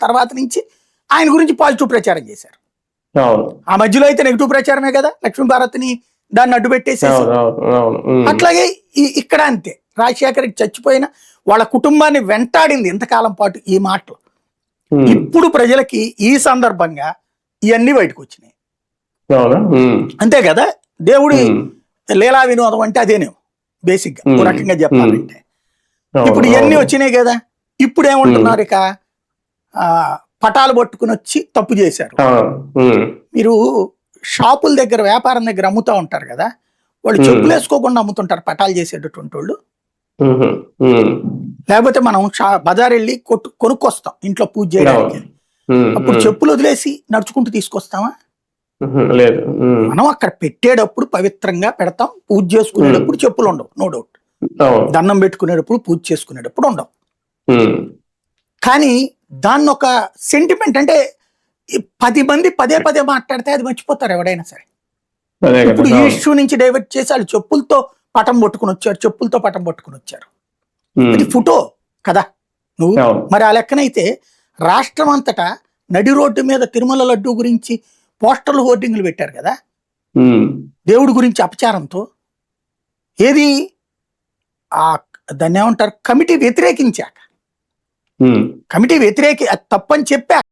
తర్వాత నుంచి ఆయన గురించి పాజిటివ్ ప్రచారం చేశారు. అవును ఆ మధ్యలో అయితే నెగిటివ్ ప్రచారమే కదా, లక్ష్మీ భారత్ని దాన్ని అడ్డు పెట్టేసేసి. అవును అవును అవును అట్లాగే ఇక్కడ అంతే, రాజశేఖర్కి చచ్చిపోయిన వాళ్ళ కుటుంబాన్ని వెంటాడింది ఇంతకాలం పాటు ఈ మాటలు. ఇప్పుడు ప్రజలకి ఈ సందర్భంగా ఇవన్నీ బయటకు వచ్చినాయి. అవునా అంతే కదా, దేవుడి లీలా వినోదం అంటే అదేనేమో బేసిక్ గా ఓ రకంగా చెప్పాలంటే. ఇప్పుడు ఇవన్నీ వచ్చినాయి కదా, ఇప్పుడు ఏమంటున్నారు ఇక పటాలు పట్టుకుని వచ్చి తప్పు చేశారు. మీరు షాపుల దగ్గర వ్యాపారం దగ్గర అమ్ముతా ఉంటారు కదా, వాళ్ళు చెప్పులు వేసుకోకుండా అమ్ముతుంటారు పటాలు చేసేటటువంటి వాళ్ళు. లేకపోతే మనం బజార్ వెళ్ళి కొనుక్కొస్తాం ఇంట్లో పూజ చేయడానికి, అప్పుడు చెప్పులు వదిలేసి నడుచుకుంటూ తీసుకొస్తామా? లేదు. మనం అక్కడ పెట్టేటప్పుడు పవిత్రంగా పెడతాం, పూజ చేసుకునేటప్పుడు చెప్పులు ఉండవు, నో డౌట్. దండం పెట్టుకునేటప్పుడు పూజ చేసుకునేటప్పుడు ఉండవు. కానీ దాన్ని ఒక సెంటిమెంట్ అంటే 10 మంది పదే పదే మాట్లాడితే అది మర్చిపోతారు ఎవడైనా సరే. ఇప్పుడు ఈ ఇష్యూ నుంచి డైవర్ట్ చేసి వాళ్ళు చెప్పులతో పటం పట్టుకుని వచ్చారు, చెప్పులతో పటం పట్టుకుని వచ్చారు. అది ఫోటో కదా నువ్వు. మరి ఆ లెక్కనైతే రాష్ట్రం అంతటా నడి రోడ్డు మీద తిరుమల లడ్డు గురించి పోస్టర్లు హోర్డింగ్లు పెట్టారు కదా దేవుడి గురించి అపచారంతో. ఏది దాన్ని ఏమంటారు, కమిటీ వ్యతిరేకించాక, కమిటీ తప్పని చెప్పాక